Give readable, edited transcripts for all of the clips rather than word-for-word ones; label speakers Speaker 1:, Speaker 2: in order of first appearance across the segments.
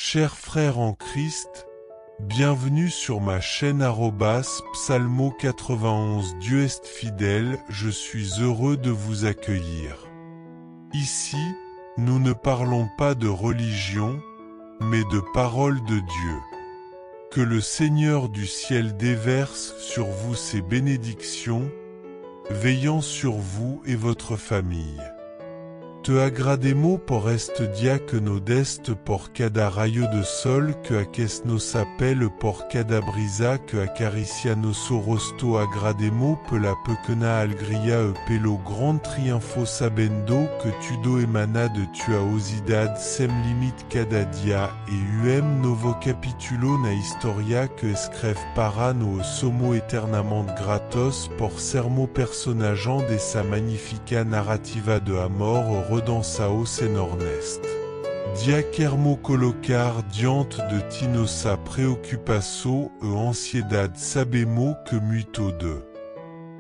Speaker 1: Chers frères en Christ, bienvenue sur ma chaîne Psalmo 91. Dieu est fidèle, je suis heureux de vous accueillir. Ici, nous ne parlons pas de religion, mais de parole de Dieu. Que le Seigneur du ciel déverse sur vous ses bénédictions, veillant sur vous et votre famille. Te agrademo por est dia que no dest por cada rayo de sol que aques nos appelle por cada brisa que acaricia noso rosto agrademo pela pequena algria e pelo grand triunfo sabendo que tudo emana de tua osidad sem limite cada dia e novo capitulo na historia que escreve para no somo eternamente gratos por sermo personajem de sa magnifica narrativa de amor redansao senornest. Diaquermo colocar diante de tinosa preocupaço e ansiedad sabemo que muito de.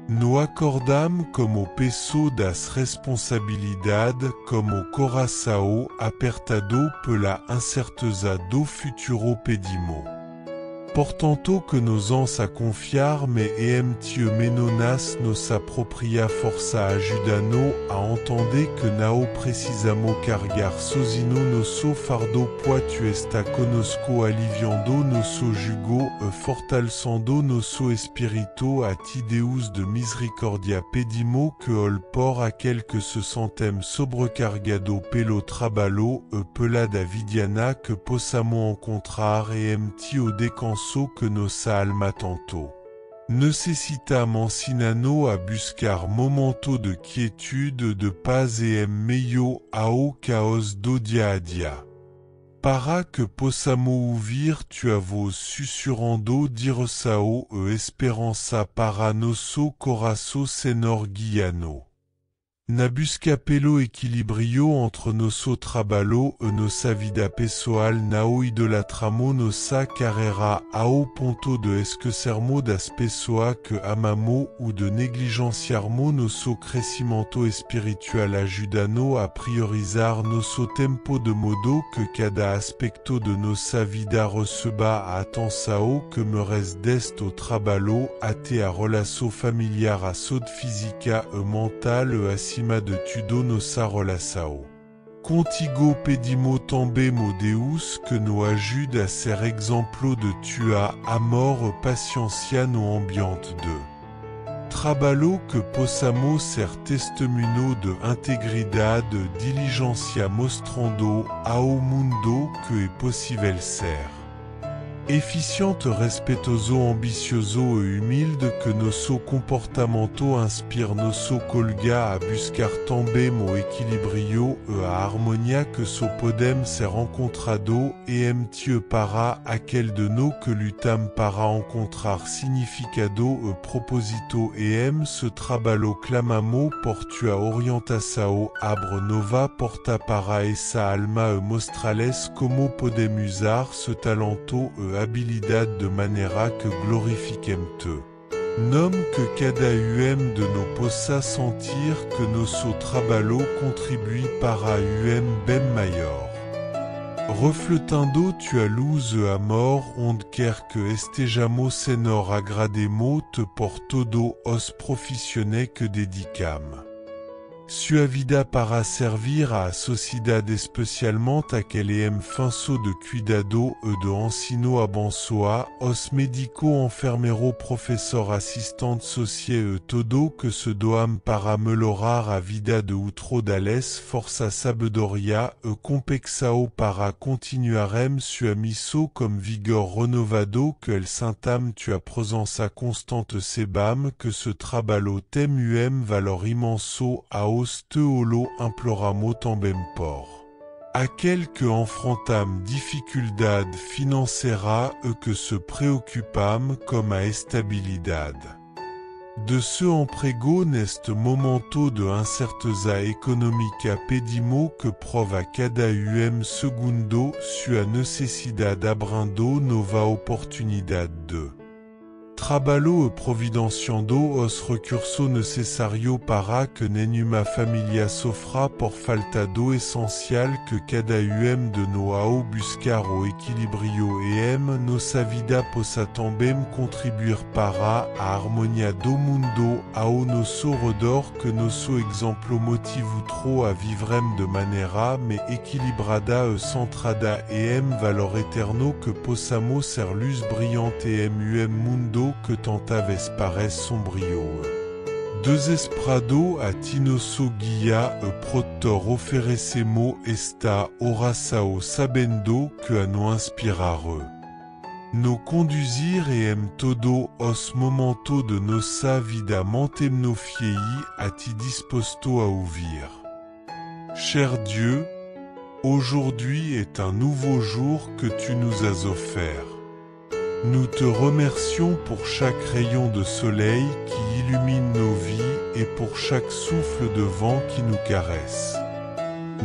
Speaker 1: No acordam como peso das responsabilidad como coração apertado pela incerteza do futuro pedimo. Portanto que nos ans a confiar me tio menonas nos apropria força ajudano a entender que nao precisamo cargar sozino nosso fardo poitu esta conosco aliviando nosso jugo e fortalecendo nosso espírito a ti Deus de misericordia pedimo que ol por aquel que se sentem sobrecargado pelo trabalho e pela davidiana que possamo encontrar tio descanso que nossa alma tanto necessita ensinano a buscar momento de quietude de paz meio ao caos do dia a dia. Para que possamo ouvir tua voz sussurrando direção e esperança para nosso coração senor guiano. Na busca pelo equilibrio entre nosso trabalho e nossa vida pessoal nao idolatramo nossa carreira ao ponto de esquecermo das pessoas que amamo ou de negligenciarmo nosso crescimento espiritual ajudano a priorizar nosso tempo de modo que cada aspecto de nossa vida receba a atenção que merece deste o trabalho até a relação familiar a saúde física e mental e acima de tudo nossa relação. Contigo pedimo também Deus que nos ajude a ser exemplo de tua amor e paciência no ambiente de trabalho que possamos ser testemunho de integridade e diligência mostrando ao mundo que é possível ser eficiente, respeitoso, ambicioso e humilde que nosso comportamento inspire nosso colga a buscar também o equilibrio e a harmonia que só podem ser encontrado tio para aquel de nós que lutam para encontrar significado e propósito se trabalho clamamo por tua orientação abre nova porta para essa alma e mostrales como podemos usar ce talento e habilidade de maneira que glorifiquem-te. Nom que cada de nos possa sentir que nosso trabalho contribui para bem maior. Refletando tua luz e amor onde quer que estejamos senor agrademo te por todo os profissionais que dedicam. Sua vida para servir à sociedade especialmente aquele fanso de cuidado e de ensino abençoa, os médico enfermero professor assistente social e todo que se doam para melhorar a vida de outro dales força sabedoria e compexao para continuarem sua missão com vigor renovado que el sentam tua presença constante sebam que ce trabalho tem valor imenso ao teolo imploramo também por aquel que enfrentam dificuldade financeira e que se preocupam com a estabilidade. De ce emprego neste momento de incerteza econômica pedimo que prova cada segundo sua necessidade abrando nova oportunidade de traballo e providenciando os recursos necessario para que nenhuma família sofra por falta do essencial que cada de nós ao buscar o equilíbrio e nossa vida possa também contribuir para a harmonia do mundo ao nosso redor, que nosso exemplo motive outro a vivrem de maneira mais equilibrada e centrada e valor eterno, que possamos ser luz brillante e mundo que tanta vez parece sombrio. Desesperado a ti nosso guia e protor oferecemos esta oração sabendo que a nos inspirar. Nos conduzir e todo os momentos de nossa vida mantemos fiéis a ti disposto a ouvir. Cher Dieu, aujourd'hui est un nouveau jour que tu nous as offert. Nous te remercions pour chaque rayon de soleil qui illumine nos vies et pour chaque souffle de vent qui nous caresse.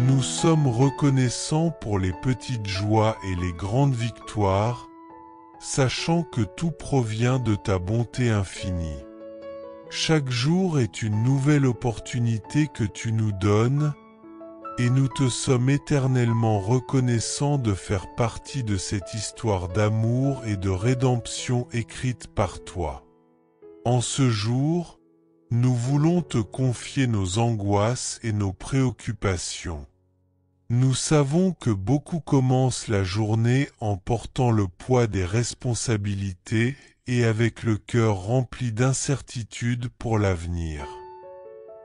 Speaker 1: Nous sommes reconnaissants pour les petites joies et les grandes victoires, sachant que tout provient de ta bonté infinie. Chaque jour est une nouvelle opportunité que tu nous donnes, et nous te sommes éternellement reconnaissants de faire partie de cette histoire d'amour et de rédemption écrite par toi. En ce jour, nous voulons te confier nos angoisses et nos préoccupations. Nous savons que beaucoup commencent la journée en portant le poids des responsabilités et avec le cœur rempli d'incertitudes pour l'avenir.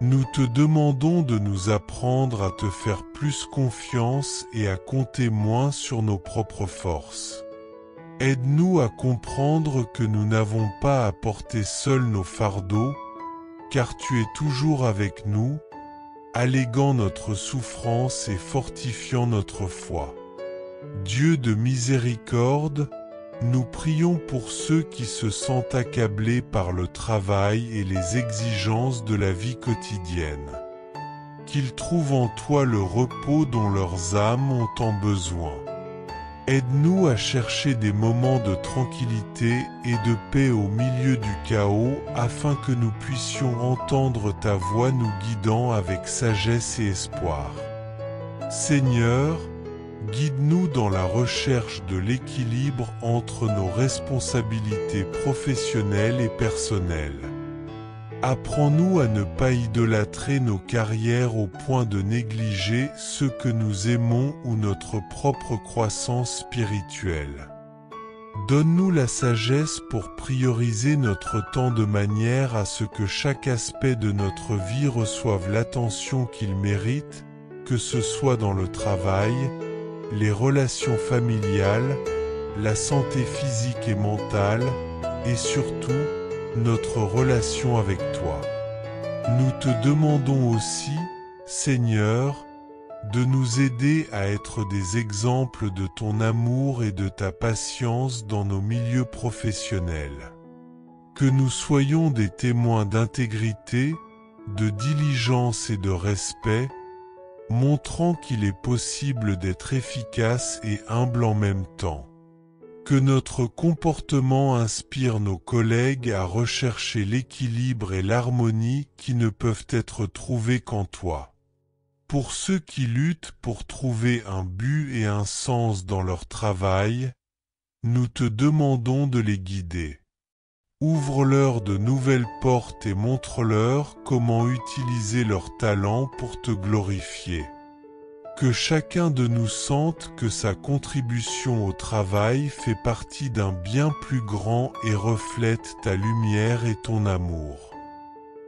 Speaker 1: Nous te demandons de nous apprendre à te faire plus confiance et à compter moins sur nos propres forces. Aide-nous à comprendre que nous n'avons pas à porter seuls nos fardeaux, car tu es toujours avec nous, alléguant notre souffrance et fortifiant notre foi. Dieu de miséricorde, nous prions pour ceux qui se sentent accablés par le travail et les exigences de la vie quotidienne. Qu'ils trouvent en toi le repos dont leurs âmes ont tant besoin. Aide-nous à chercher des moments de tranquillité et de paix au milieu du chaos, afin que nous puissions entendre ta voix nous guidant avec sagesse et espoir. Seigneur, guide-nous dans la recherche de l'équilibre entre nos responsabilités professionnelles et personnelles. Apprends-nous à ne pas idolâtrer nos carrières au point de négliger ceux que nous aimons ou notre propre croissance spirituelle. Donne-nous la sagesse pour prioriser notre temps de manière à ce que chaque aspect de notre vie reçoive l'attention qu'il mérite, que ce soit dans le travail, les relations familiales, la santé physique et mentale, et surtout, notre relation avec toi. Nous te demandons aussi, Seigneur, de nous aider à être des exemples de ton amour et de ta patience dans nos milieux professionnels. Que nous soyons des témoins d'intégrité, de diligence et de respect, montrant qu'il est possible d'être efficace et humble en même temps. Que notre comportement inspire nos collègues à rechercher l'équilibre et l'harmonie qui ne peuvent être trouvés qu'en toi. Pour ceux qui luttent pour trouver un but et un sens dans leur travail, nous te demandons de les guider. Ouvre-leur de nouvelles portes et montre-leur comment utiliser leur talent pour te glorifier. Que chacun de nous sente que sa contribution au travail fait partie d'un bien plus grand et reflète ta lumière et ton amour.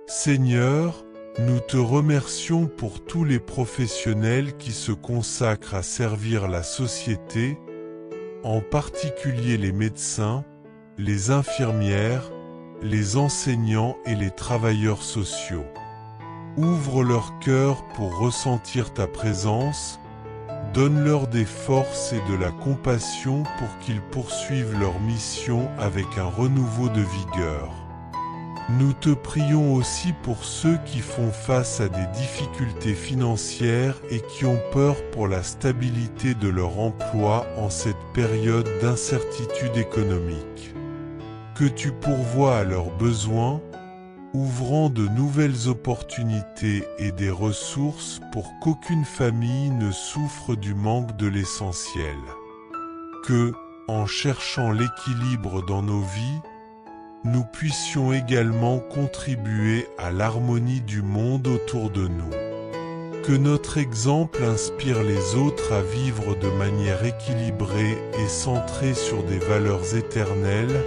Speaker 1: Seigneur, nous te remercions pour tous les professionnels qui se consacrent à servir la société, en particulier les médecins, les infirmières, les enseignants et les travailleurs sociaux. Ouvre leur cœur pour ressentir ta présence, donne-leur des forces et de la compassion pour qu'ils poursuivent leur mission avec un renouveau de vigueur. Nous te prions aussi pour ceux qui font face à des difficultés financières et qui ont peur pour la stabilité de leur emploi en cette période d'incertitude économique. Que que tu pourvoies à leurs besoins, ouvrant de nouvelles opportunités et des ressources pour qu'aucune famille ne souffre du manque de l'essentiel. Que, en cherchant l'équilibre dans nos vies, nous puissions également contribuer à l'harmonie du monde autour de nous. Que notre exemple inspire les autres à vivre de manière équilibrée et centrée sur des valeurs éternelles,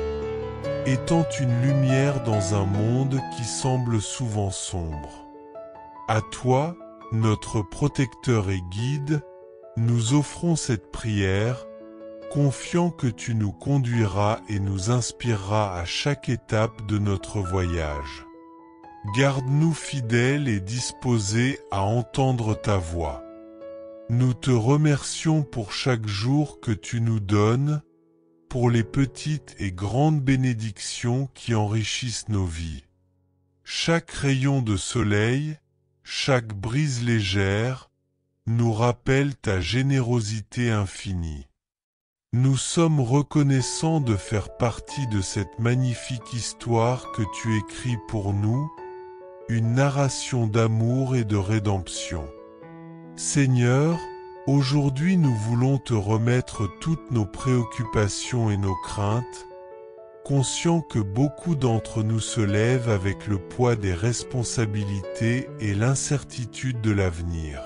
Speaker 1: étant une lumière dans un monde qui semble souvent sombre. À toi, notre protecteur et guide, nous offrons cette prière, confiant que tu nous conduiras et nous inspireras à chaque étape de notre voyage. Garde-nous fidèles et disposés à entendre ta voix. Nous te remercions pour chaque jour que tu nous donnes, pour les petites et grandes bénédictions qui enrichissent nos vies. Chaque rayon de soleil, chaque brise légère, nous rappelle ta générosité infinie. Nous sommes reconnaissants de faire partie de cette magnifique histoire que tu écris pour nous, une narration d'amour et de rédemption. Seigneur, aujourd'hui nous voulons te remettre toutes nos préoccupations et nos craintes, conscients que beaucoup d'entre nous se lèvent avec le poids des responsabilités et l'incertitude de l'avenir.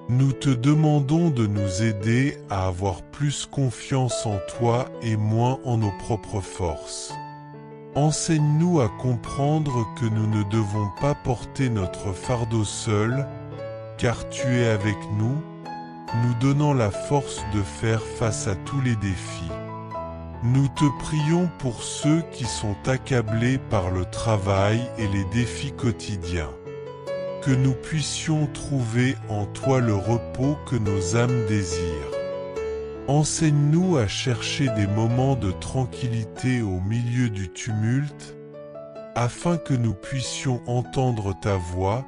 Speaker 1: Nous te demandons de nous aider à avoir plus confiance en toi et moins en nos propres forces. Enseigne-nous à comprendre que nous ne devons pas porter notre fardeau seul, car tu es avec nous, nous donnant la force de faire face à tous les défis. Nous te prions pour ceux qui sont accablés par le travail et les défis quotidiens. Que nous puissions trouver en toi le repos que nos âmes désirent. Enseigne-nous à chercher des moments de tranquillité au milieu du tumulte, afin que nous puissions entendre ta voix,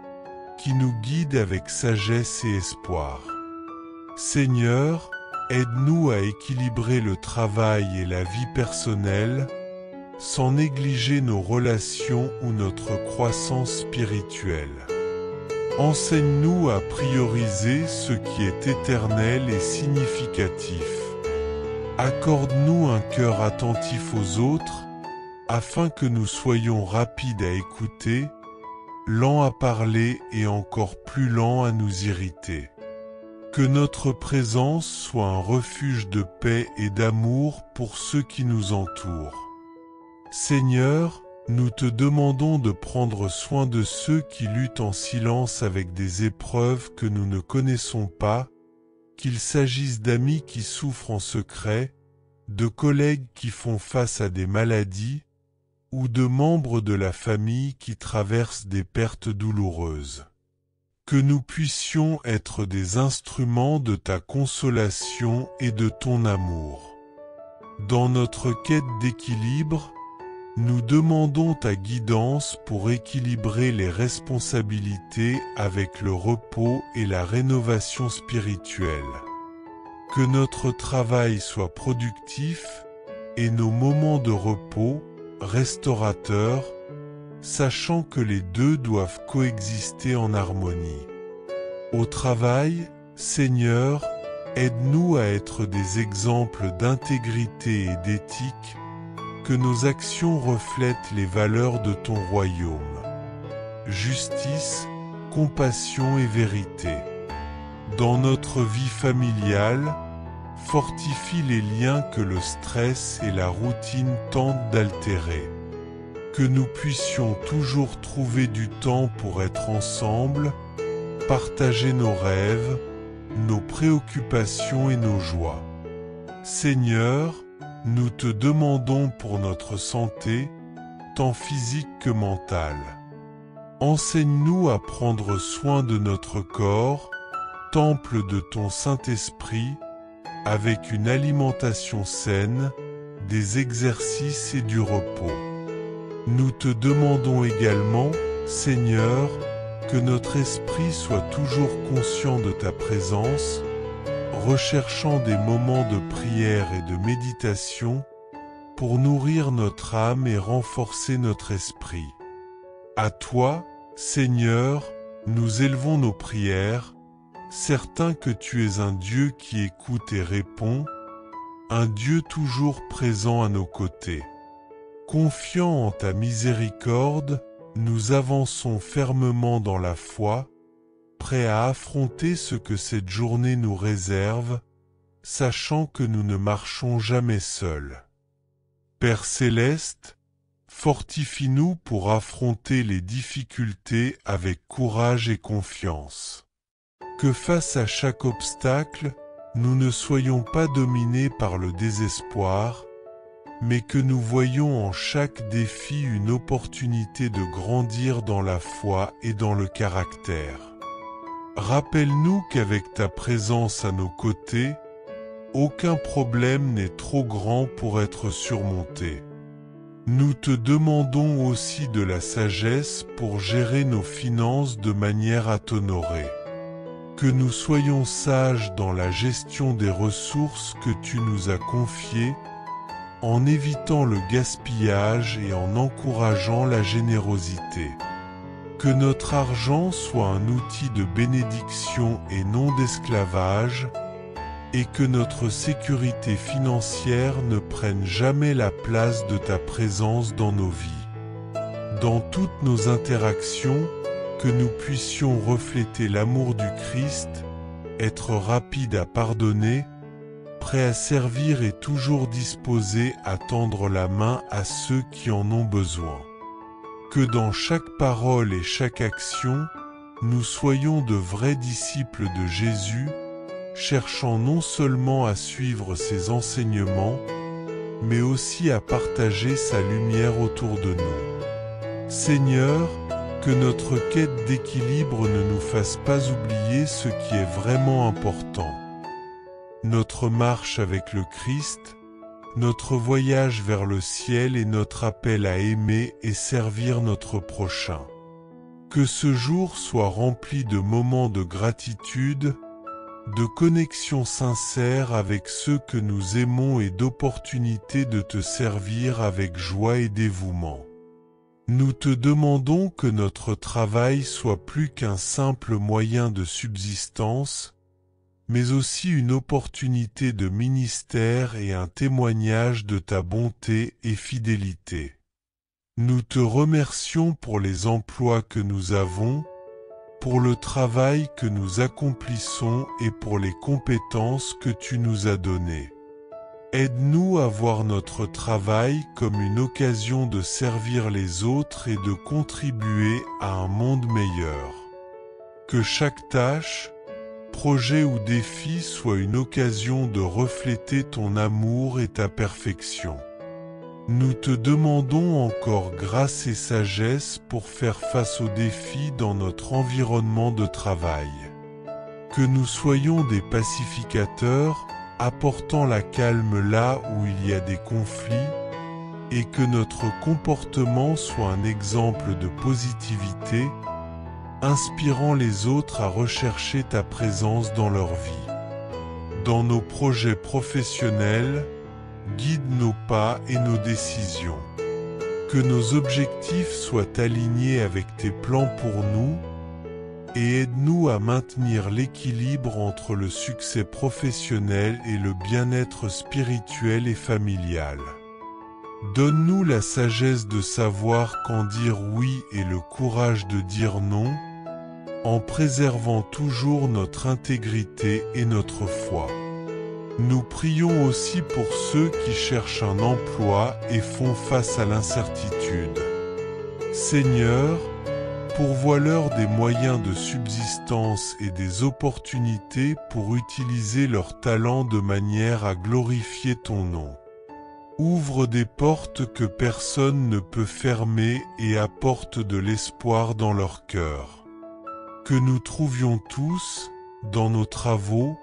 Speaker 1: qui nous guide avec sagesse et espoir. Seigneur, aide-nous à équilibrer le travail et la vie personnelle, sans négliger nos relations ou notre croissance spirituelle. Enseigne-nous à prioriser ce qui est éternel et significatif. Accorde-nous un cœur attentif aux autres, afin que nous soyons rapides à écouter, lents à parler et encore plus lents à nous irriter. Que notre présence soit un refuge de paix et d'amour pour ceux qui nous entourent. Seigneur, nous te demandons de prendre soin de ceux qui luttent en silence avec des épreuves que nous ne connaissons pas, qu'il s'agisse d'amis qui souffrent en secret, de collègues qui font face à des maladies, ou de membres de la famille qui traversent des pertes douloureuses. Que nous puissions être des instruments de ta consolation et de ton amour. Dans notre quête d'équilibre, nous demandons ta guidance pour équilibrer les responsabilités avec le repos et la rénovation spirituelle. Que notre travail soit productif et nos moments de repos restaurateurs, sachant que les deux doivent coexister en harmonie. Au travail, Seigneur, aide-nous à être des exemples d'intégrité et d'éthique, que nos actions reflètent les valeurs de ton royaume. Justice, compassion et vérité. Dans notre vie familiale, fortifie les liens que le stress et la routine tentent d'altérer. Que nous puissions toujours trouver du temps pour être ensemble, partager nos rêves, nos préoccupations et nos joies. Seigneur, nous te demandons pour notre santé, tant physique que mentale. Enseigne-nous à prendre soin de notre corps, temple de ton Saint-Esprit, avec une alimentation saine, des exercices et du repos. Nous te demandons également, Seigneur, que notre esprit soit toujours conscient de ta présence, recherchant des moments de prière et de méditation, pour nourrir notre âme et renforcer notre esprit. À toi, Seigneur, nous élevons nos prières, certains que tu es un Dieu qui écoute et répond, un Dieu toujours présent à nos côtés. Confiants en ta miséricorde, nous avançons fermement dans la foi, prêts à affronter ce que cette journée nous réserve, sachant que nous ne marchons jamais seuls. Père céleste, fortifie-nous pour affronter les difficultés avec courage et confiance. Que face à chaque obstacle, nous ne soyons pas dominés par le désespoir, mais que nous voyions en chaque défi une opportunité de grandir dans la foi et dans le caractère. Rappelle-nous qu'avec ta présence à nos côtés, aucun problème n'est trop grand pour être surmonté. Nous te demandons aussi de la sagesse pour gérer nos finances de manière à t'honorer. Que nous soyons sages dans la gestion des ressources que tu nous as confiées, en évitant le gaspillage et en encourageant la générosité. Que notre argent soit un outil de bénédiction et non d'esclavage, et que notre sécurité financière ne prenne jamais la place de ta présence dans nos vies. Dans toutes nos interactions, que nous puissions refléter l'amour du Christ, être rapides à pardonner, prêts à servir et toujours disposés à tendre la main à ceux qui en ont besoin. Que dans chaque parole et chaque action, nous soyons de vrais disciples de Jésus, cherchant non seulement à suivre ses enseignements, mais aussi à partager sa lumière autour de nous. Seigneur, que notre quête d'équilibre ne nous fasse pas oublier ce qui est vraiment important. Notre marche avec le Christ, notre voyage vers le ciel et notre appel à aimer et servir notre prochain. Que ce jour soit rempli de moments de gratitude, de connexion sincère avec ceux que nous aimons et d'opportunités de te servir avec joie et dévouement. Nous te demandons que notre travail soit plus qu'un simple moyen de subsistance, mais aussi une opportunité de ministère et un témoignage de ta bonté et fidélité. Nous te remercions pour les emplois que nous avons, pour le travail que nous accomplissons et pour les compétences que tu nous as données. Aide-nous à voir notre travail comme une occasion de servir les autres et de contribuer à un monde meilleur. Que chaque tâche, projet ou défi soit une occasion de refléter ton amour et ta perfection. Nous te demandons encore grâce et sagesse pour faire face aux défis dans notre environnement de travail. Que nous soyons des pacificateurs, apportant la calme là où il y a des conflits, et que notre comportement soit un exemple de positivité, inspirant les autres à rechercher ta présence dans leur vie. Dans nos projets professionnels, guide nos pas et nos décisions. Que nos objectifs soient alignés avec tes plans pour nous, et aide-nous à maintenir l'équilibre entre le succès professionnel et le bien-être spirituel et familial. Donne-nous la sagesse de savoir quand dire oui et le courage de dire non, en préservant toujours notre intégrité et notre foi. Nous prions aussi pour ceux qui cherchent un emploi et font face à l'incertitude. Seigneur, pourvois-leur des moyens de subsistance et des opportunités pour utiliser leurs talents de manière à glorifier ton nom. Ouvre des portes que personne ne peut fermer et apporte de l'espoir dans leur cœur. Que nous trouvions tous, dans nos travaux,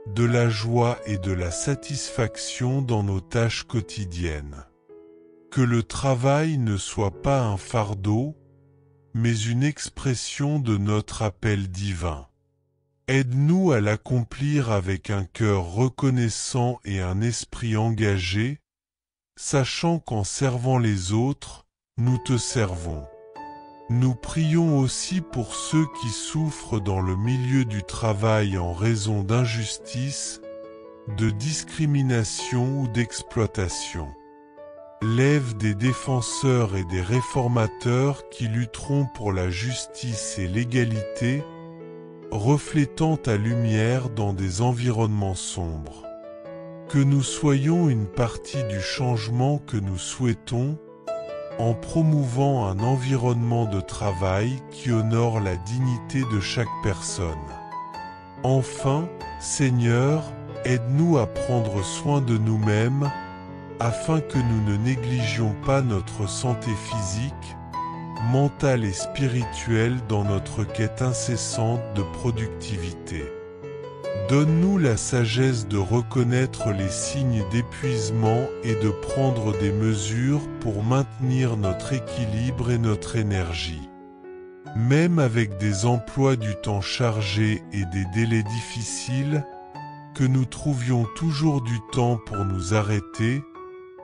Speaker 1: de la joie et de la satisfaction dans nos tâches quotidiennes. Que le travail ne soit pas un fardeau, mais une expression de notre appel divin. Aide-nous à l'accomplir avec un cœur reconnaissant et un esprit engagé, sachant qu'en servant les autres, nous te servons. Nous prions aussi pour ceux qui souffrent dans le milieu du travail en raison d'injustice, de discrimination ou d'exploitation. Lève des défenseurs et des réformateurs qui lutteront pour la justice et l'égalité, reflétant ta lumière dans des environnements sombres. Que nous soyons une partie du changement que nous souhaitons, en promouvant un environnement de travail qui honore la dignité de chaque personne. Enfin, Seigneur, aide-nous à prendre soin de nous-mêmes, afin que nous ne négligions pas notre santé physique, mentale et spirituelle dans notre quête incessante de productivité. Donne-nous la sagesse de reconnaître les signes d'épuisement et de prendre des mesures pour maintenir notre équilibre et notre énergie. Même avec des emplois du temps chargés et des délais difficiles, que nous trouvions toujours du temps pour nous arrêter,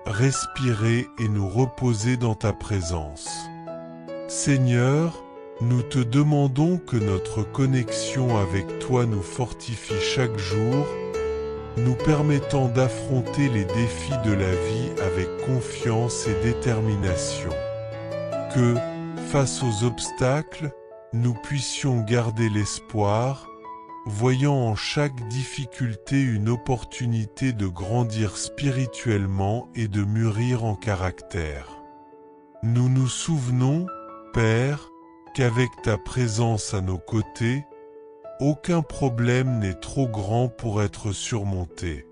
Speaker 1: respirer et nous reposer dans ta présence. Seigneur, nous te demandons que notre connexion avec toi nous fortifie chaque jour, nous permettant d'affronter les défis de la vie avec confiance et détermination. Que, face aux obstacles, nous puissions garder l'espoir, voyant en chaque difficulté une opportunité de grandir spirituellement et de mûrir en caractère. Nous nous souvenons, Père, qu'avec ta présence à nos côtés, aucun problème n'est trop grand pour être surmonté.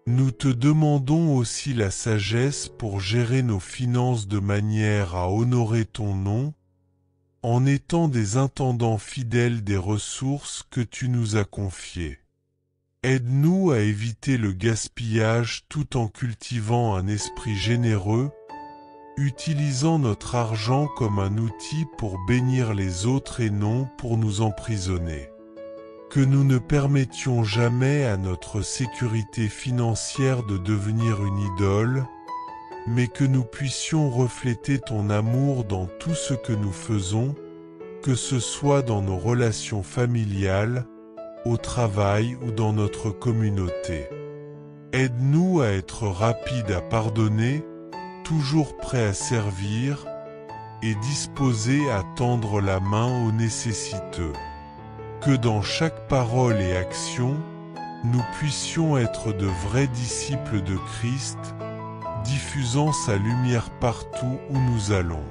Speaker 1: Nous te demandons aussi la sagesse pour gérer nos finances de manière à honorer ton nom, en étant des intendants fidèles des ressources que tu nous as confiées. Aide-nous à éviter le gaspillage tout en cultivant un esprit généreux, utilisant notre argent comme un outil pour bénir les autres et non pour nous emprisonner. Que nous ne permettions jamais à notre sécurité financière de devenir une idole, mais que nous puissions refléter ton amour dans tout ce que nous faisons, que ce soit dans nos relations familiales, au travail ou dans notre communauté. Aide-nous à être rapides à pardonner, toujours prêts à servir et disposés à tendre la main aux nécessiteux. Que dans chaque parole et action, nous puissions être de vrais disciples de Christ, diffusant sa lumière partout où nous allons.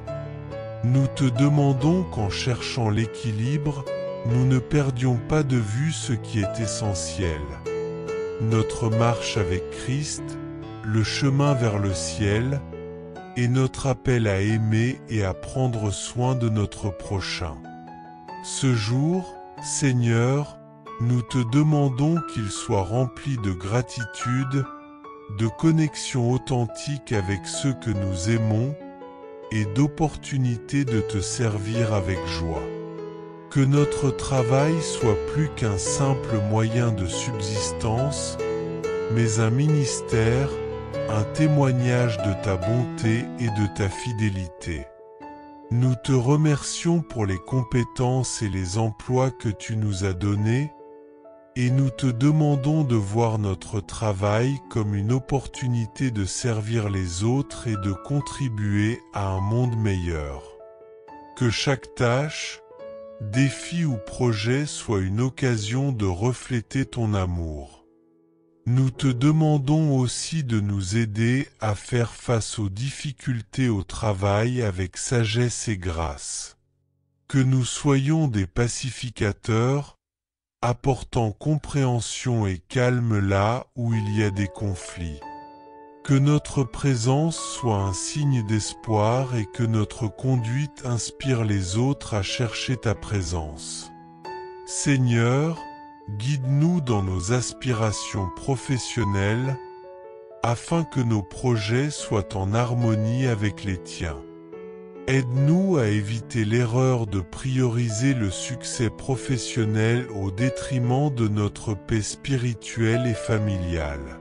Speaker 1: Nous te demandons qu'en cherchant l'équilibre, nous ne perdions pas de vue ce qui est essentiel. Notre marche avec Christ, le chemin vers le ciel, et notre appel à aimer et à prendre soin de notre prochain. Ce jour, Seigneur, nous te demandons qu'il soit rempli de gratitude, de connexion authentique avec ceux que nous aimons et d'opportunités de te servir avec joie. Que notre travail soit plus qu'un simple moyen de subsistance, mais un ministère, un témoignage de ta bonté et de ta fidélité. Nous te remercions pour les compétences et les emplois que tu nous as donnés, et nous te demandons de voir notre travail comme une opportunité de servir les autres et de contribuer à un monde meilleur. Que chaque tâche, défi ou projet soit une occasion de refléter ton amour. Nous te demandons aussi de nous aider à faire face aux difficultés au travail avec sagesse et grâce. Que nous soyons des pacificateurs, apportant compréhension et calme là où il y a des conflits. Que notre présence soit un signe d'espoir et que notre conduite inspire les autres à chercher ta présence. Seigneur, guide-nous dans nos aspirations professionnelles, afin que nos projets soient en harmonie avec les tiens. Aide-nous à éviter l'erreur de prioriser le succès professionnel au détriment de notre paix spirituelle et familiale.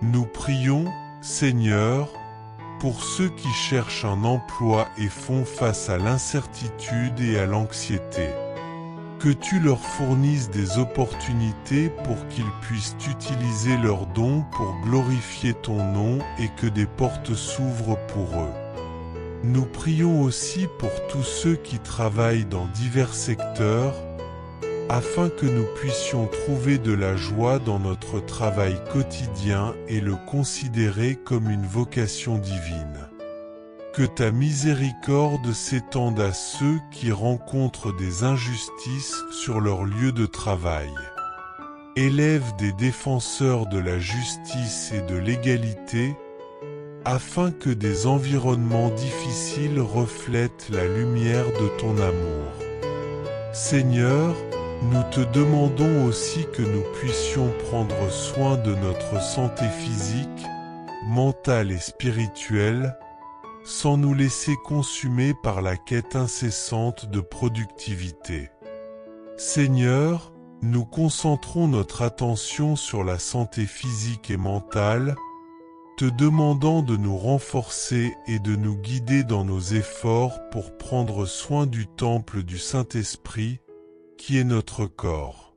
Speaker 1: Nous prions, Seigneur, pour ceux qui cherchent un emploi et font face à l'incertitude et à l'anxiété. Que tu leur fournisses des opportunités pour qu'ils puissent utiliser leurs dons pour glorifier ton nom et que des portes s'ouvrent pour eux. Nous prions aussi pour tous ceux qui travaillent dans divers secteurs, afin que nous puissions trouver de la joie dans notre travail quotidien et le considérer comme une vocation divine. Que ta miséricorde s'étende à ceux qui rencontrent des injustices sur leur lieu de travail. Élève des défenseurs de la justice et de l'égalité, afin que des environnements difficiles reflètent la lumière de ton amour. Seigneur, nous te demandons aussi que nous puissions prendre soin de notre santé physique, mentale et spirituelle, sans nous laisser consumer par la quête incessante de productivité. Seigneur, nous concentrons notre attention sur la santé physique et mentale, te demandant de nous renforcer et de nous guider dans nos efforts pour prendre soin du temple du Saint-Esprit, qui est notre corps.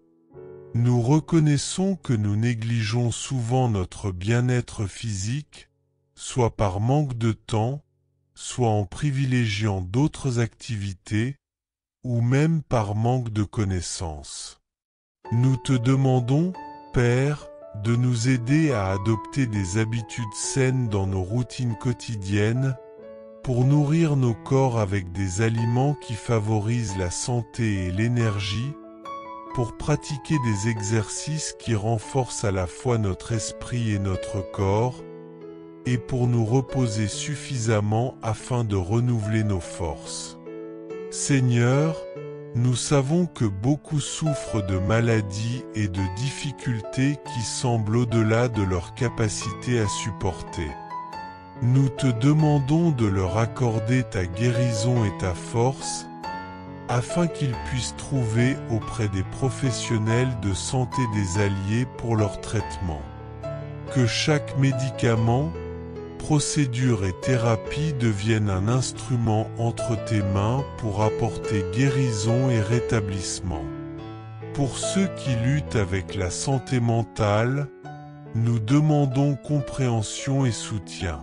Speaker 1: Nous reconnaissons que nous négligeons souvent notre bien-être physique, soit par manque de temps, soit en privilégiant d'autres activités, ou même par manque de connaissances. Nous te demandons, Père, de nous aider à adopter des habitudes saines dans nos routines quotidiennes, pour nourrir nos corps avec des aliments qui favorisent la santé et l'énergie, pour pratiquer des exercices qui renforcent à la fois notre esprit et notre corps, et pour nous reposer suffisamment afin de renouveler nos forces. Seigneur, nous savons que beaucoup souffrent de maladies et de difficultés qui semblent au-delà de leur capacité à supporter. Nous te demandons de leur accorder ta guérison et ta force, afin qu'ils puissent trouver auprès des professionnels de santé des alliés pour leur traitement. Que chaque médicament, procédure et thérapie deviennent un instrument entre tes mains pour apporter guérison et rétablissement. Pour ceux qui luttent avec la santé mentale, nous demandons compréhension et soutien.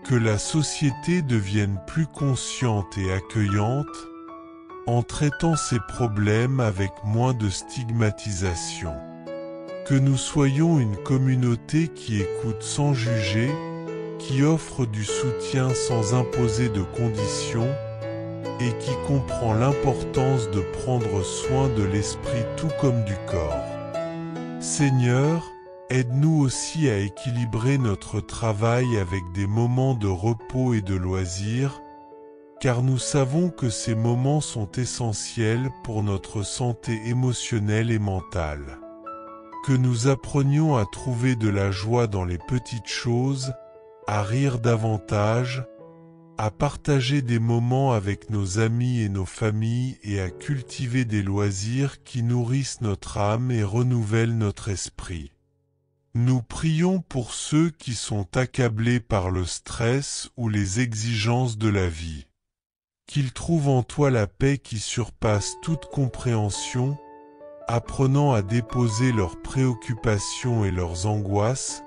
Speaker 1: Que la société devienne plus consciente et accueillante, en traitant ces problèmes avec moins de stigmatisation. Que nous soyons une communauté qui écoute sans juger, qui offre du soutien sans imposer de conditions, et qui comprend l'importance de prendre soin de l'esprit tout comme du corps. Seigneur, aide-nous aussi à équilibrer notre travail avec des moments de repos et de loisirs, car nous savons que ces moments sont essentiels pour notre santé émotionnelle et mentale. Que nous apprenions à trouver de la joie dans les petites choses, à rire davantage, à partager des moments avec nos amis et nos familles et à cultiver des loisirs qui nourrissent notre âme et renouvellent notre esprit. Nous prions pour ceux qui sont accablés par le stress ou les exigences de la vie. Qu'ils trouvent en toi la paix qui surpasse toute compréhension, apprenant à déposer leurs préoccupations et leurs angoisses,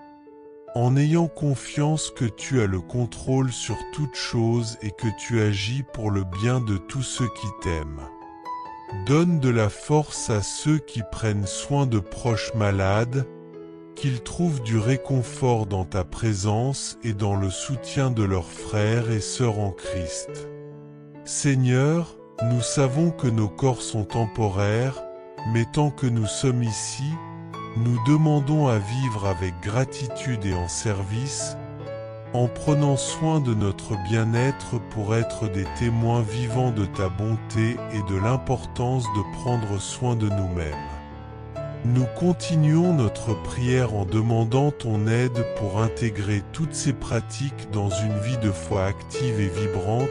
Speaker 1: en ayant confiance que tu as le contrôle sur toute chose et que tu agis pour le bien de tous ceux qui t'aiment. Donne de la force à ceux qui prennent soin de proches malades, qu'ils trouvent du réconfort dans ta présence et dans le soutien de leurs frères et sœurs en Christ. Seigneur, nous savons que nos corps sont temporaires, mais tant que nous sommes ici, nous demandons à vivre avec gratitude et en service, en prenant soin de notre bien-être pour être des témoins vivants de ta bonté et de l'importance de prendre soin de nous-mêmes. Nous continuons notre prière en demandant ton aide pour intégrer toutes ces pratiques dans une vie de foi active et vibrante,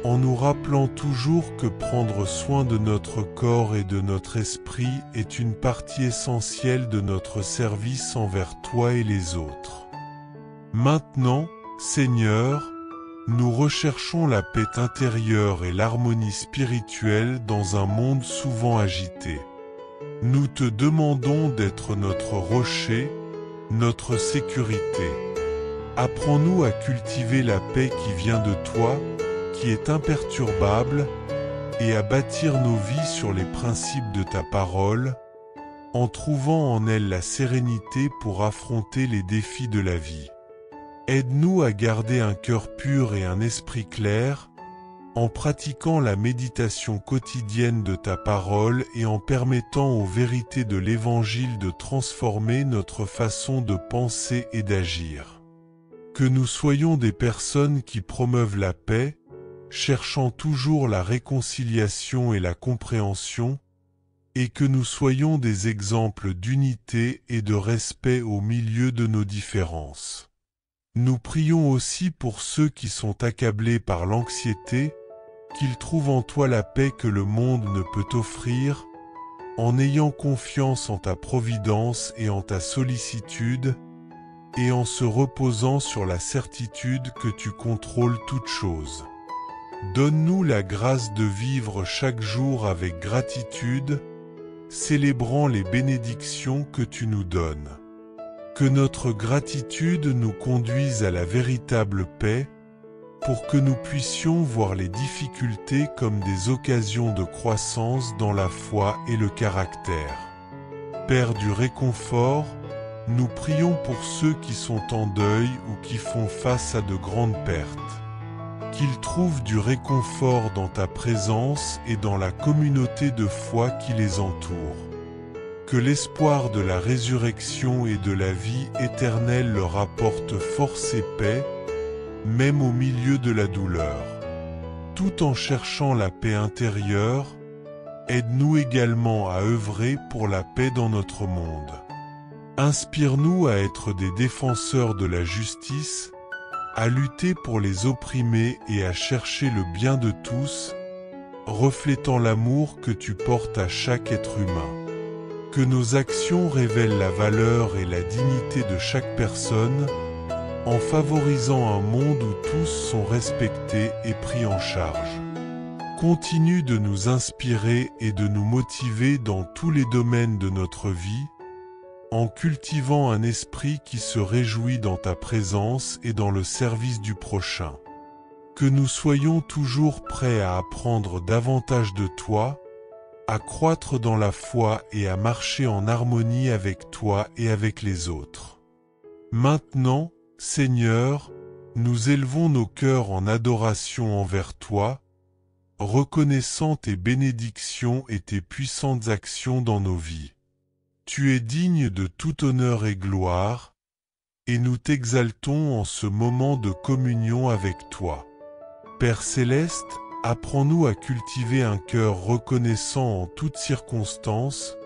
Speaker 1: en nous rappelant toujours que prendre soin de notre corps et de notre esprit est une partie essentielle de notre service envers toi et les autres. Maintenant, Seigneur, nous recherchons la paix intérieure et l'harmonie spirituelle dans un monde souvent agité. Nous te demandons d'être notre rocher, notre sécurité. Apprends-nous à cultiver la paix qui vient de toi, qui est imperturbable, et à bâtir nos vies sur les principes de ta parole, en trouvant en elle la sérénité pour affronter les défis de la vie. Aide-nous à garder un cœur pur et un esprit clair, en pratiquant la méditation quotidienne de ta parole et en permettant aux vérités de l'Évangile de transformer notre façon de penser et d'agir. Que nous soyons des personnes qui promeuvent la paix, cherchant toujours la réconciliation et la compréhension, et que nous soyons des exemples d'unité et de respect au milieu de nos différences. Nous prions aussi pour ceux qui sont accablés par l'anxiété, qu'ils trouvent en toi la paix que le monde ne peut offrir, en ayant confiance en ta providence et en ta sollicitude, et en se reposant sur la certitude que tu contrôles toutes choses. Donne-nous la grâce de vivre chaque jour avec gratitude, célébrant les bénédictions que tu nous donnes. Que notre gratitude nous conduise à la véritable paix, pour que nous puissions voir les difficultés comme des occasions de croissance dans la foi et le caractère. Père du réconfort, nous prions pour ceux qui sont en deuil ou qui font face à de grandes pertes. Qu'ils trouvent du réconfort dans ta présence et dans la communauté de foi qui les entoure. Que l'espoir de la résurrection et de la vie éternelle leur apporte force et paix, même au milieu de la douleur. Tout en cherchant la paix intérieure, aide-nous également à œuvrer pour la paix dans notre monde. Inspire-nous à être des défenseurs de la justice, à lutter pour les opprimés et à chercher le bien de tous, reflétant l'amour que tu portes à chaque être humain. Que nos actions révèlent la valeur et la dignité de chaque personne, en favorisant un monde où tous sont respectés et pris en charge. Continue de nous inspirer et de nous motiver dans tous les domaines de notre vie, en cultivant un esprit qui se réjouit dans ta présence et dans le service du prochain. Que nous soyons toujours prêts à apprendre davantage de toi, à croître dans la foi et à marcher en harmonie avec toi et avec les autres. Maintenant, Seigneur, nous élevons nos cœurs en adoration envers toi, reconnaissant tes bénédictions et tes puissantes actions dans nos vies. Tu es digne de tout honneur et gloire, et nous t'exaltons en ce moment de communion avec toi. Père céleste, apprends-nous à cultiver un cœur reconnaissant en toutes circonstances,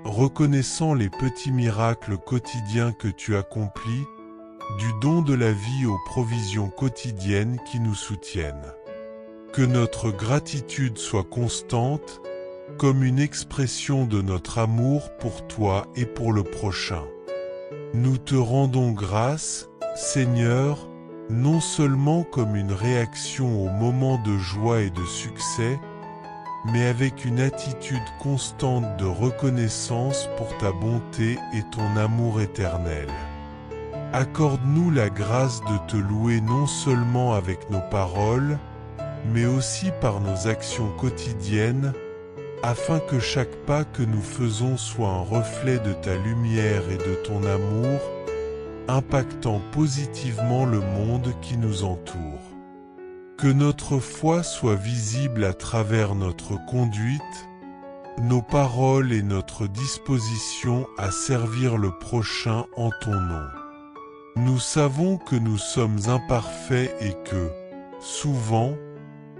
Speaker 1: reconnaissant les petits miracles quotidiens que tu accomplis, du don de la vie aux provisions quotidiennes qui nous soutiennent. Que notre gratitude soit constante, comme une expression de notre amour pour toi et pour le prochain. Nous te rendons grâce, Seigneur, non seulement comme une réaction aux moments de joie et de succès, mais avec une attitude constante de reconnaissance pour ta bonté et ton amour éternel. Accorde-nous la grâce de te louer non seulement avec nos paroles, mais aussi par nos actions quotidiennes, afin que chaque pas que nous faisons soit un reflet de ta lumière et de ton amour, impactant positivement le monde qui nous entoure. Que notre foi soit visible à travers notre conduite, nos paroles et notre disposition à servir le prochain en ton nom. Nous savons que nous sommes imparfaits et que, souvent,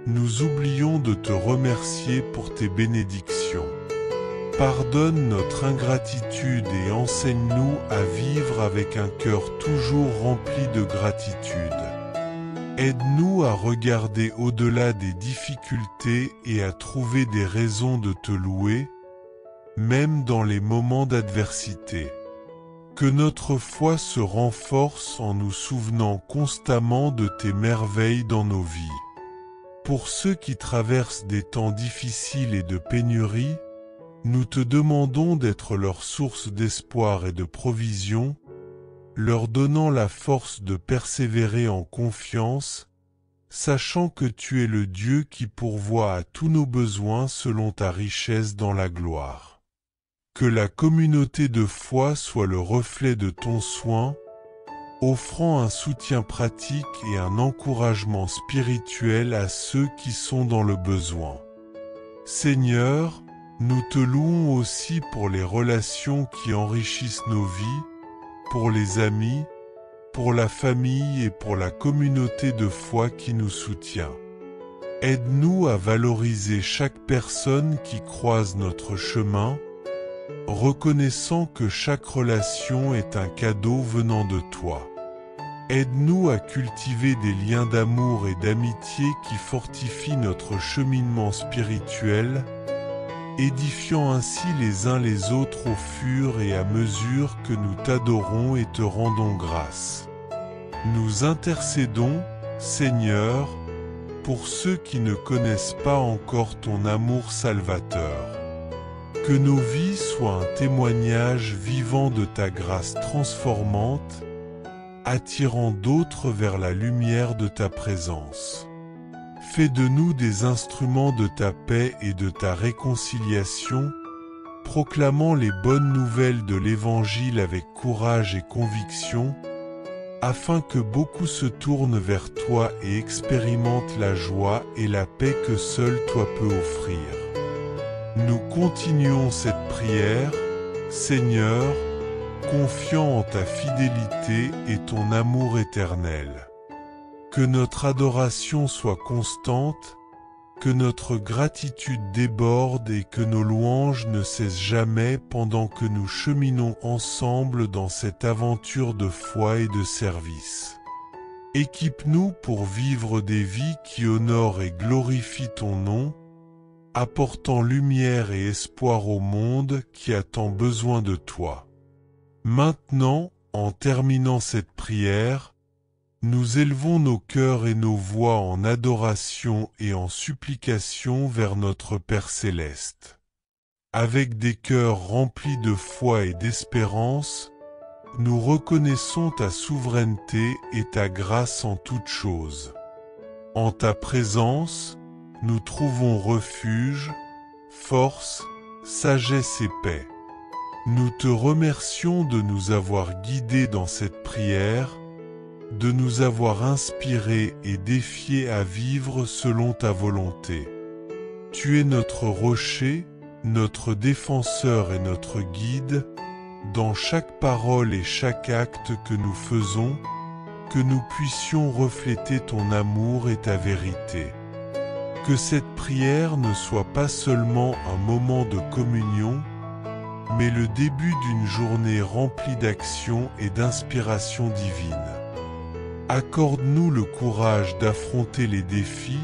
Speaker 1: nous oublions de te remercier pour tes bénédictions. Pardonne notre ingratitude et enseigne-nous à vivre avec un cœur toujours rempli de gratitude. Aide-nous à regarder au-delà des difficultés et à trouver des raisons de te louer, même dans les moments d'adversité. Que notre foi se renforce en nous souvenant constamment de tes merveilles dans nos vies. Pour ceux qui traversent des temps difficiles et de pénurie, nous te demandons d'être leur source d'espoir et de provision, leur donnant la force de persévérer en confiance, sachant que tu es le Dieu qui pourvoit à tous nos besoins selon ta richesse dans la gloire. Que la communauté de foi soit le reflet de ton soin, offrant un soutien pratique et un encouragement spirituel à ceux qui sont dans le besoin. Seigneur, nous te louons aussi pour les relations qui enrichissent nos vies, pour les amis, pour la famille et pour la communauté de foi qui nous soutient. Aide-nous à valoriser chaque personne qui croise notre chemin, reconnaissant que chaque relation est un cadeau venant de toi. Aide-nous à cultiver des liens d'amour et d'amitié qui fortifient notre cheminement spirituel, édifiant ainsi les uns les autres au fur et à mesure que nous t'adorons et te rendons grâce. Nous intercédons, Seigneur, pour ceux qui ne connaissent pas encore ton amour salvateur. Que nos vies soient un témoignage vivant de ta grâce transformante, attirant d'autres vers la lumière de ta présence. Fais de nous des instruments de ta paix et de ta réconciliation, proclamant les bonnes nouvelles de l'Évangile avec courage et conviction, afin que beaucoup se tournent vers toi et expérimentent la joie et la paix que seul toi peux offrir. Nous continuons cette prière, Seigneur, confiant en ta fidélité et ton amour éternel. Que notre adoration soit constante, que notre gratitude déborde et que nos louanges ne cessent jamais pendant que nous cheminons ensemble dans cette aventure de foi et de service. Équipe-nous pour vivre des vies qui honorent et glorifient ton nom, apportant lumière et espoir au monde qui a tant besoin de toi. Maintenant, en terminant cette prière, nous élevons nos cœurs et nos voix en adoration et en supplication vers notre Père céleste. Avec des cœurs remplis de foi et d'espérance, nous reconnaissons ta souveraineté et ta grâce en toutes choses. En ta présence, nous trouvons refuge, force, sagesse et paix. Nous te remercions de nous avoir guidés dans cette prière, de nous avoir inspirés et défiés à vivre selon ta volonté. Tu es notre rocher, notre défenseur et notre guide, dans chaque parole et chaque acte que nous faisons, que nous puissions refléter ton amour et ta vérité. Que cette prière ne soit pas seulement un moment de communion, mais le début d'une journée remplie d'action et d'inspiration divine. Accorde-nous le courage d'affronter les défis,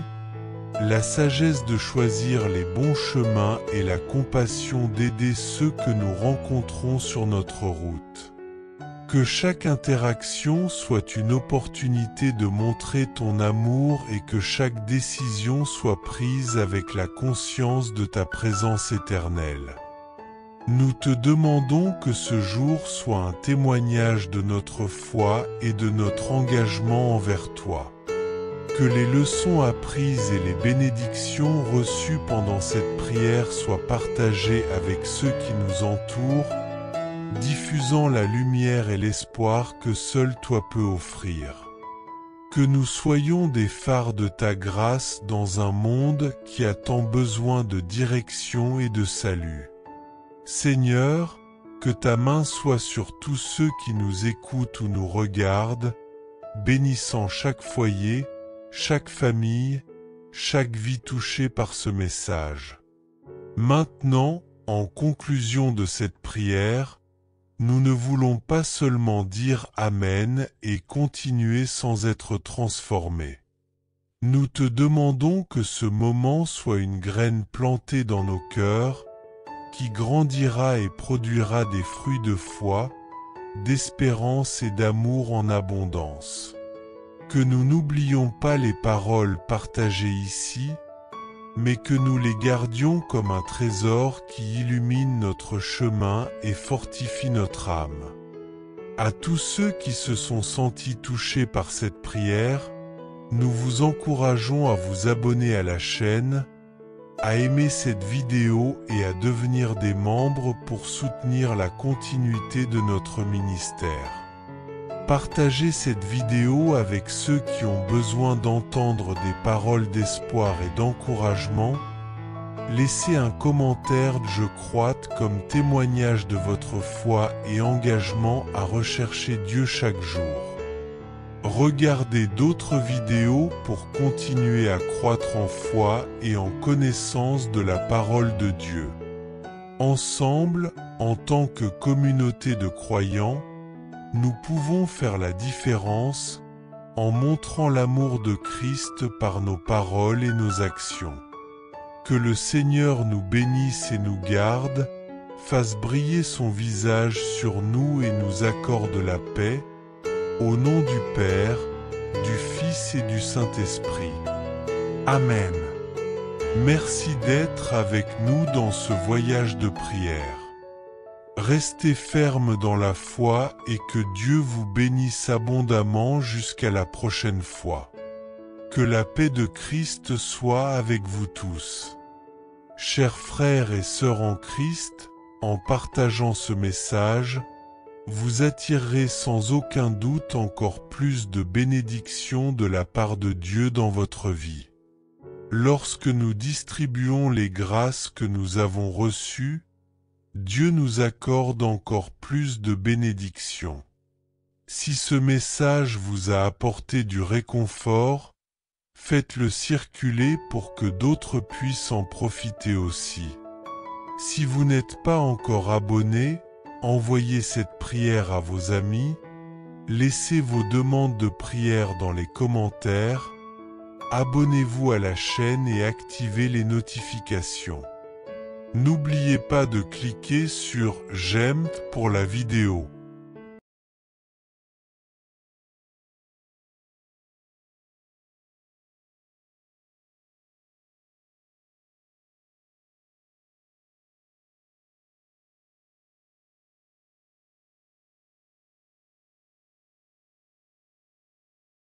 Speaker 1: la sagesse de choisir les bons chemins et la compassion d'aider ceux que nous rencontrons sur notre route. Que chaque interaction soit une opportunité de montrer ton amour et que chaque décision soit prise avec la conscience de ta présence éternelle. Nous te demandons que ce jour soit un témoignage de notre foi et de notre engagement envers toi. Que les leçons apprises et les bénédictions reçues pendant cette prière soient partagées avec ceux qui nous entourent, diffusant la lumière et l'espoir que seul toi peux offrir. Que nous soyons des phares de ta grâce dans un monde qui a tant besoin de direction et de salut. Seigneur, que ta main soit sur tous ceux qui nous écoutent ou nous regardent, bénissant chaque foyer, chaque famille, chaque vie touchée par ce message. Maintenant, en conclusion de cette prière, nous ne voulons pas seulement dire Amen et continuer sans être transformés. Nous te demandons que ce moment soit une graine plantée dans nos cœurs, qui grandira et produira des fruits de foi, d'espérance et d'amour en abondance. Que nous n'oublions pas les paroles partagées ici, mais que nous les gardions comme un trésor qui illumine notre chemin et fortifie notre âme. À tous ceux qui se sont sentis touchés par cette prière, nous vous encourageons à vous abonner à la chaîne, à aimer cette vidéo et à devenir des membres pour soutenir la continuité de notre ministère. Partagez cette vidéo avec ceux qui ont besoin d'entendre des paroles d'espoir et d'encouragement. Laissez un commentaire Je crois comme témoignage de votre foi et engagement à rechercher Dieu chaque jour. Regardez d'autres vidéos pour continuer à croître en foi et en connaissance de la parole de Dieu. Ensemble, en tant que communauté de croyants, nous pouvons faire la différence en montrant l'amour de Christ par nos paroles et nos actions. Que le Seigneur nous bénisse et nous garde, fasse briller son visage sur nous et nous accorde la paix, au nom du Père, du Fils et du Saint-Esprit. Amen. Merci d'être avec nous dans ce voyage de prière. Restez fermes dans la foi et que Dieu vous bénisse abondamment jusqu'à la prochaine fois. Que la paix de Christ soit avec vous tous. Chers frères et sœurs en Christ, en partageant ce message, vous attirerez sans aucun doute encore plus de bénédictions de la part de Dieu dans votre vie. Lorsque nous distribuons les grâces que nous avons reçues, Dieu nous accorde encore plus de bénédictions. Si ce message vous a apporté du réconfort, faites-le circuler pour que d'autres puissent en profiter aussi. Si vous n'êtes pas encore abonné, envoyez cette prière à vos amis, laissez vos demandes de prière dans les commentaires, abonnez-vous à la chaîne et activez les notifications. N'oubliez pas de cliquer sur « J'aime » pour la vidéo.